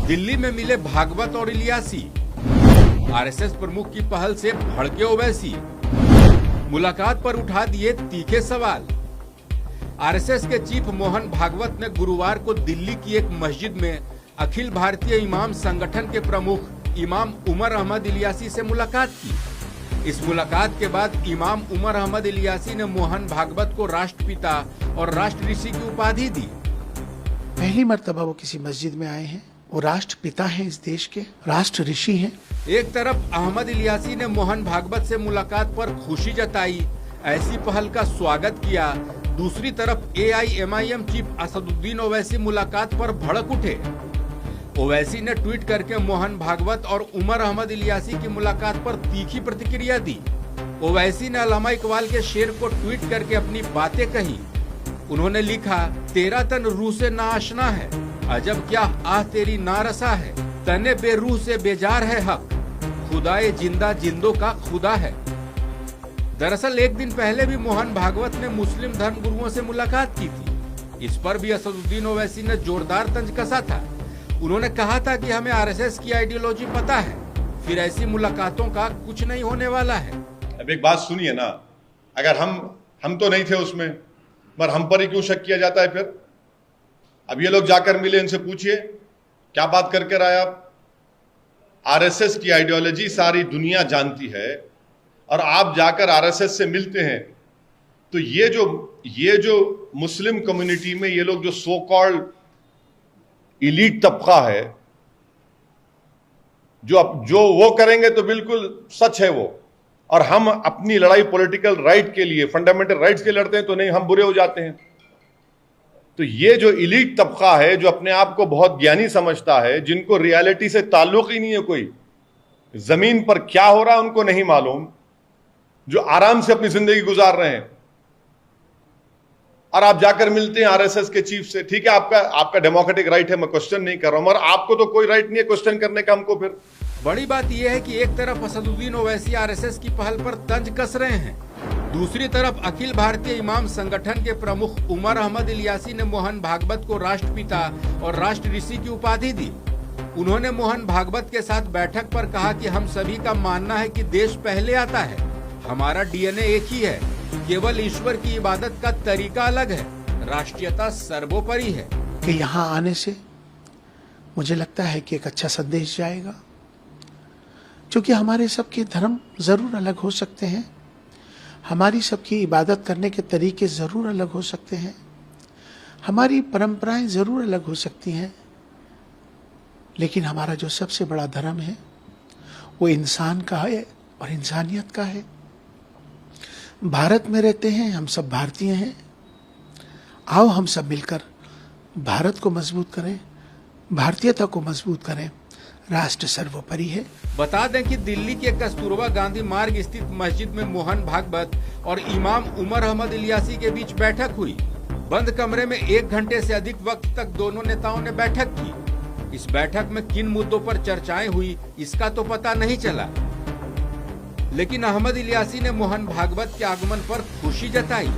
दिल्ली में मिले भागवत और इलियासी। आरएसएस प्रमुख की पहल से भड़के ओवैसी। मुलाकात पर उठा दिए तीखे सवाल। आरएसएस के चीफ मोहन भागवत ने गुरुवार को दिल्ली की एक मस्जिद में अखिल भारतीय इमाम संगठन के प्रमुख इमाम उमर अहमद इलियासी से मुलाकात की। इस मुलाकात के बाद इमाम उमर अहमद इलियासी ने मोहन भागवत को राष्ट्रपिता और राष्ट्र ऋषि की उपाधि दी। पहली मर्तबा वो किसी मस्जिद में आए हैं। वो राष्ट्रपिता हैं, इस देश के राष्ट्र ऋषि हैं। एक तरफ अहमद इलियासी ने मोहन भागवत से मुलाकात पर खुशी जताई, ऐसी पहल का स्वागत किया। दूसरी तरफ AIMIM चीफ असदुद्दीन ओवैसी मुलाकात पर भड़क उठे। ओवैसी ने ट्वीट करके मोहन भागवत और उमर अहमद इलियासी की मुलाकात पर तीखी प्रतिक्रिया दी। ओवैसी ने अल्लामा इकबाल के शेर को ट्वीट करके अपनी बातें कही। उन्होंने लिखा, तेरा तन रूह से नाआशना है, अजब क्या आह तेरी नारसा है, तने बेरूह से बेजार है हक, खुदाए जिंदा जिंदों का खुदा है। दरअसल एक दिन पहले भी मोहन भागवत ने मुस्लिम धर्म गुरुओं से मुलाकात की थी। इस पर भी असदुद्दीन ओवैसी ने जोरदार तंज कसा था। उन्होंने कहा था कि हमें आरएसएस की आइडियोलॉजी पता है, फिर ऐसी मुलाकातों का कुछ नहीं होने वाला है। अब एक बात सुनिए ना, अगर हम तो नहीं थे उसमें, पर हम पर ही क्यों शक किया जाता है फिर? अब ये लोग जाकर मिले, इनसे पूछिए क्या बात करके आए आप। आरएसएस की आइडियोलॉजी सारी दुनिया जानती है और आप जाकर आरएसएस से मिलते हैं, तो ये जो मुस्लिम कम्युनिटी में ये लोग जो सो कॉल्ड इलीट तबका है, जो वो करेंगे तो बिल्कुल सच है वो। और हम अपनी लड़ाई पॉलिटिकल राइट के लिए, फंडामेंटल राइट्स के लड़ते हैं, तो नहीं हम बुरे हो जाते हैं। तो ये जो इलीट तबका है, जो अपने आप को बहुत ज्ञानी समझता है, जिनको रियलिटी से ताल्लुक ही नहीं है, कोई जमीन पर क्या हो रहा है उनको नहीं मालूम, जो आराम से अपनी जिंदगी गुजार रहे हैं, और आप जाकर मिलते हैं आरएसएस के चीफ से। ठीक है, आपका डेमोक्रेटिक राइट है, मैं क्वेश्चन नहीं कर रहा हूं, मगर आपको तो कोई राइट नहीं है क्वेश्चन करने का हमको। फिर बड़ी बात यह है कि एक तरफ असदुद्दीन ओवैसी आरएसएस की पहल पर तंज कस रहे हैं, दूसरी तरफ अखिल भारतीय इमाम संगठन के प्रमुख उमर अहमद इलियासी ने मोहन भागवत को राष्ट्रपिता और राष्ट्र ऋषि की उपाधि दी। उन्होंने मोहन भागवत के साथ बैठक पर कहा कि हम सभी का मानना है कि देश पहले आता है, हमारा DNA एक ही है, केवल ईश्वर की इबादत का तरीका अलग है, राष्ट्रीयता सर्वोपरि है। कि यहाँ आने से मुझे लगता है कि एक अच्छा संदेश जाएगा, क्योंकि हमारे सबके धर्म जरूर अलग हो सकते हैं, हमारी सबकी इबादत करने के तरीके जरूर अलग हो सकते हैं, हमारी परंपराएं जरूर अलग हो सकती हैं, लेकिन हमारा जो सबसे बड़ा धर्म है वो इंसान का है और इंसानियत का है। भारत में रहते हैं, हम सब भारतीय हैं। आओ हम सब मिलकर भारत को मजबूत करें, भारतीयता को मजबूत करें। राष्ट्र सर्वोपरि है। बता दें कि दिल्ली के कस्तूरबा गांधी मार्ग स्थित मस्जिद में मोहन भागवत और इमाम उमर अहमद इलियासी के बीच बैठक हुई। बंद कमरे में 1 घंटे से अधिक वक्त तक दोनों नेताओं ने बैठक की। इस बैठक में किन मुद्दों पर चर्चाएं हुई इसका तो पता नहीं चला, लेकिन अहमद इलियासी ने मोहन भागवत के आगमन पर खुशी जताई।